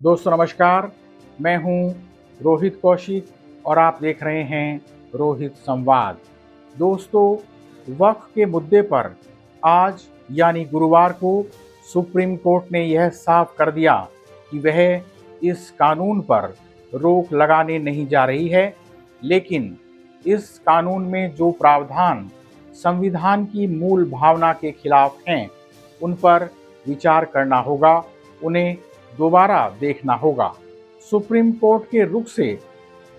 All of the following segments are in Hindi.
दोस्तों नमस्कार, मैं हूं रोहित कौशिक और आप देख रहे हैं रोहित संवाद। दोस्तों, वक्फ के मुद्दे पर आज यानी गुरुवार को सुप्रीम कोर्ट ने यह साफ कर दिया कि वह इस कानून पर रोक लगाने नहीं जा रही है, लेकिन इस कानून में जो प्रावधान संविधान की मूल भावना के खिलाफ हैं, उन पर विचार करना होगा, उन्हें दोबारा देखना होगा। सुप्रीम कोर्ट के रुख से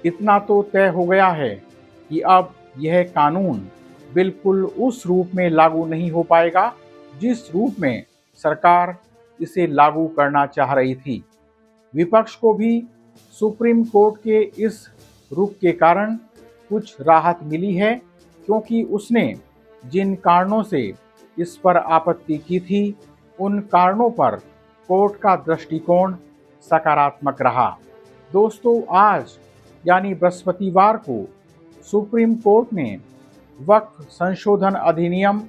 इतना तो तय हो गया है कि अब यह कानून बिल्कुल उस रूप में लागू नहीं हो पाएगा जिस रूप में सरकार इसे लागू करना चाह रही थी। विपक्ष को भी सुप्रीम कोर्ट के इस रुख के कारण कुछ राहत मिली है, क्योंकि उसने जिन कारणों से इस पर आपत्ति की थी, उन कारणों पर कोर्ट का दृष्टिकोण सकारात्मक रहा। दोस्तों, आज यानी बृहस्पतिवार को सुप्रीम कोर्ट ने वक्फ संशोधन अधिनियम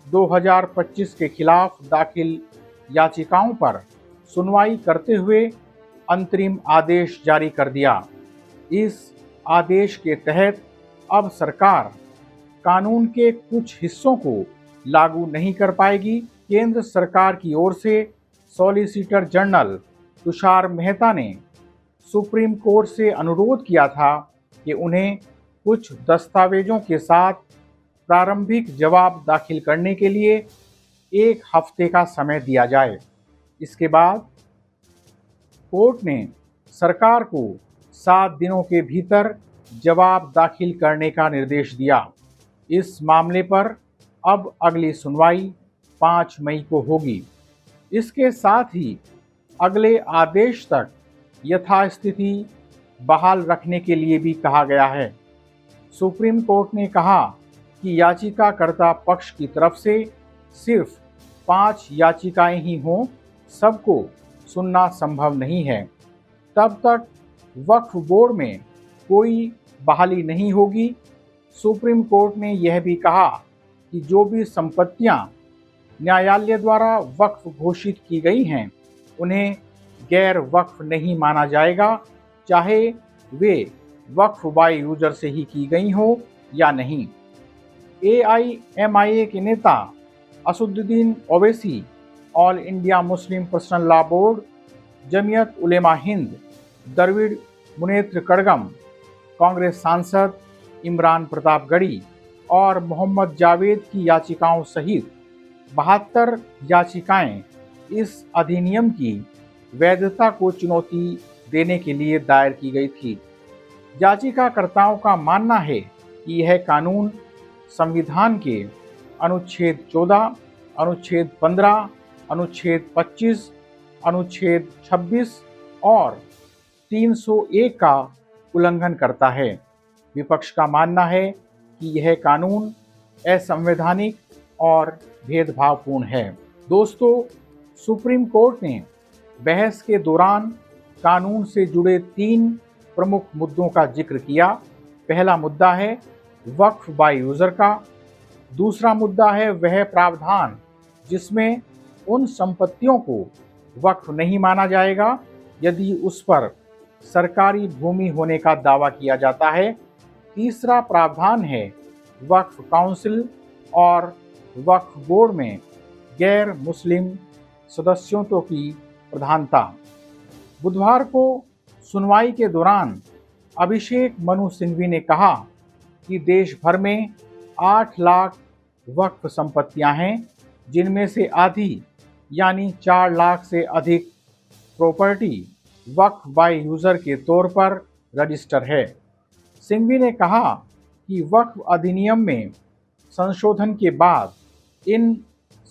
2025 के खिलाफ दाखिल याचिकाओं पर सुनवाई करते हुए अंतरिम आदेश जारी कर दिया। इस आदेश के तहत अब सरकार कानून के कुछ हिस्सों को लागू नहीं कर पाएगी। केंद्र सरकार की ओर से सॉलिसिटर जनरल तुषार मेहता ने सुप्रीम कोर्ट से अनुरोध किया था कि उन्हें कुछ दस्तावेजों के साथ प्रारंभिक जवाब दाखिल करने के लिए 1 हफ्ते का समय दिया जाए। इसके बाद कोर्ट ने सरकार को 7 दिनों के भीतर जवाब दाखिल करने का निर्देश दिया। इस मामले पर अब अगली सुनवाई 5 मई को होगी। इसके साथ ही अगले आदेश तक यथास्थिति बहाल रखने के लिए भी कहा गया है। सुप्रीम कोर्ट ने कहा कि याचिकाकर्ता पक्ष की तरफ से सिर्फ 5 याचिकाएं ही हों, सबको सुनना संभव नहीं है। तब तक वक्फ बोर्ड में कोई बहाली नहीं होगी। सुप्रीम कोर्ट ने यह भी कहा कि जो भी संपत्तियां न्यायालय द्वारा वक्फ घोषित की गई हैं, उन्हें गैर वक्फ नहीं माना जाएगा, चाहे वे वक्फ बाय यूजर से ही की गई हो या नहीं। AIMIA के नेता Asaduddin Owaisi, all India Muslim personal law board, Jamiat Ulema Hind, Dravida Munnetra Kazhagam, Congress सांसद इमरान प्रतापगढ़ी और मोहम्मद जावेद की याचिकाओं सहित 72 याचिकाएं इस अधिनियम की वैधता को चुनौती देने के लिए दायर की गई थी। याचिकाकर्ताओं का मानना है कि यह कानून संविधान के अनुच्छेद 14, अनुच्छेद 15, अनुच्छेद 25, अनुच्छेद 26 और 301 का उल्लंघन करता है। विपक्ष का मानना है कि यह कानून असंवैधानिक और भेदभावपूर्ण है। दोस्तों, सुप्रीम कोर्ट ने बहस के दौरान कानून से जुड़े 3 प्रमुख मुद्दों का जिक्र किया। पहला मुद्दा है वक्फ बाय यूजर का। दूसरा मुद्दा है वह प्रावधान जिसमें उन संपत्तियों को वक्फ नहीं माना जाएगा यदि उस पर सरकारी भूमि होने का दावा किया जाता है। तीसरा प्रावधान है वक्फ काउंसिल और वक्फ बोर्ड में गैर मुस्लिम सदस्यों की प्रधानता। बुधवार को सुनवाई के दौरान अभिषेक मनु सिंघवी ने कहा कि देश भर में 8 लाख वक्फ संपत्तियां हैं, जिनमें से आधी यानी 4 लाख से अधिक प्रॉपर्टी वक्फ बाय यूजर के तौर पर रजिस्टर है। सिंघवी ने कहा कि वक्फ अधिनियम में संशोधन के बाद इन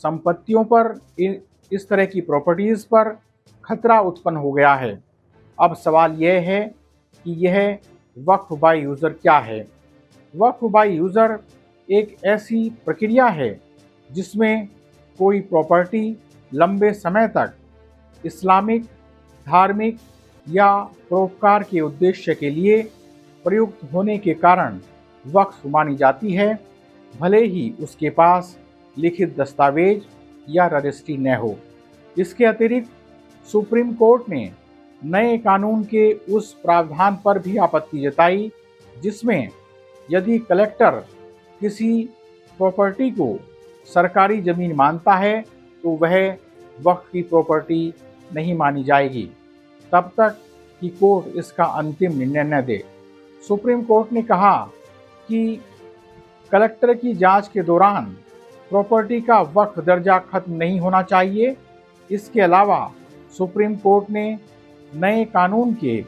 संपत्तियों पर, इस तरह की प्रॉपर्टीज़ पर खतरा उत्पन्न हो गया है। अब सवाल यह है कि यह वक्फ बाय यूज़र क्या है। वक्फ बाय यूज़र एक ऐसी प्रक्रिया है जिसमें कोई प्रॉपर्टी लंबे समय तक इस्लामिक, धार्मिक या परोपकार के उद्देश्य के लिए प्रयुक्त होने के कारण वक्फ मानी जाती है, भले ही उसके पास लिखित दस्तावेज या रजिस्ट्री न हो। इसके अतिरिक्त सुप्रीम कोर्ट ने नए कानून के उस प्रावधान पर भी आपत्ति जताई जिसमें यदि कलेक्टर किसी प्रॉपर्टी को सरकारी जमीन मानता है तो वह वक्फ की प्रॉपर्टी नहीं मानी जाएगी तब तक कि कोर्ट इसका अंतिम निर्णय न दे। सुप्रीम कोर्ट ने कहा कि कलेक्टर की जांच के दौरान प्रॉपर्टी का वक्फ दर्जा खत्म नहीं होना चाहिए। इसके अलावा सुप्रीम कोर्ट ने नए कानून के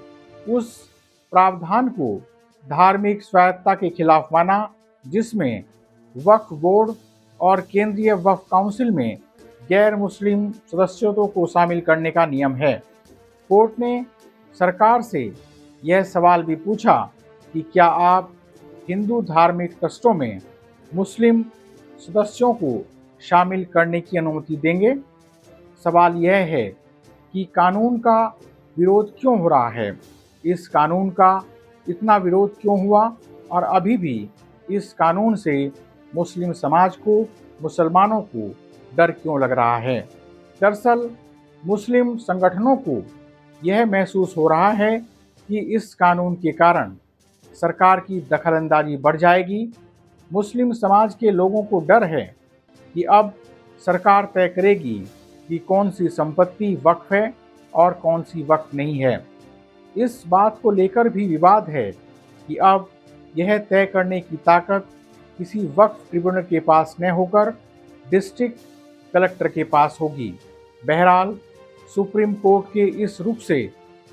उस प्रावधान को धार्मिक स्वायत्तता के खिलाफ माना जिसमें वक्फ बोर्ड और केंद्रीय वक्फ काउंसिल में गैर मुस्लिम सदस्यों को शामिल करने का नियम है। कोर्ट ने सरकार से यह सवाल भी पूछा कि क्या आप हिंदू धार्मिक ट्रस्टों में मुस्लिम सदस्यों को शामिल करने की अनुमति देंगे। सवाल यह है कि कानून का विरोध क्यों हो रहा है, इस कानून का इतना विरोध क्यों हुआ और अभी भी इस कानून से मुस्लिम समाज को, मुसलमानों को डर क्यों लग रहा है। दरअसल मुस्लिम संगठनों को यह महसूस हो रहा है कि इस कानून के कारण सरकार की दखलंदाजी बढ़ जाएगी। मुस्लिम समाज के लोगों को डर है कि अब सरकार तय करेगी कि कौन सी संपत्ति वक्फ है और कौन सी वक्फ नहीं है। इस बात को लेकर भी विवाद है कि अब यह तय करने की ताकत किसी वक्फ ट्रिब्यूनल के पास न होकर डिस्ट्रिक्ट कलेक्टर के पास होगी। बहरहाल सुप्रीम कोर्ट के इस रुख से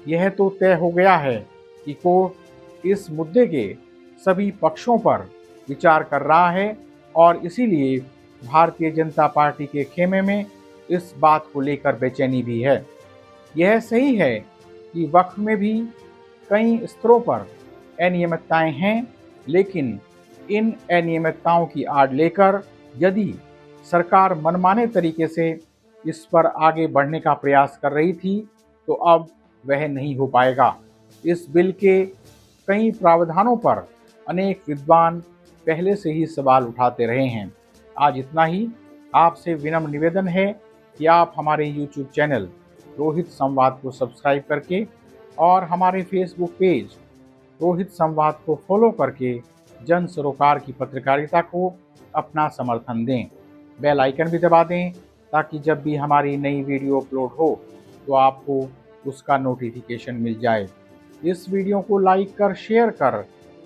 यह तो तय हो गया है कि कोर्ट इस मुद्दे के सभी पक्षों पर विचार कर रहा है और इसीलिए भारतीय जनता पार्टी के खेमे में इस बात को लेकर बेचैनी भी है। यह सही है कि वक्फ में भी कई स्तरों पर अनियमितताएं हैं, लेकिन इन अनियमितताओं की आड़ लेकर यदि सरकार मनमाने तरीके से इस पर आगे बढ़ने का प्रयास कर रही थी तो अब वह नहीं हो पाएगा। इस बिल के कई प्रावधानों पर अनेक विद्वान पहले से ही सवाल उठाते रहे हैं। आज इतना ही। आपसे विनम्र निवेदन है कि आप हमारे यूट्यूब चैनल रोहित संवाद को सब्सक्राइब करके और हमारे फेसबुक पेज रोहित संवाद को फॉलो करके जन सरोकार की पत्रकारिता को अपना समर्थन दें। बेल आइकन भी दबा दें ताकि जब भी हमारी नई वीडियो अपलोड हो तो आपको उसका नोटिफिकेशन मिल जाए। इस वीडियो को लाइक कर, शेयर कर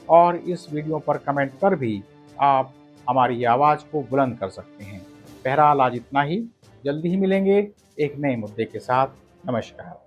और इस वीडियो पर कमेंट कर भी आप हमारी आवाज़ को बुलंद कर सकते हैं। बहरहाल आज इतना ही। जल्दी ही मिलेंगे एक नए मुद्दे के साथ। नमस्कार।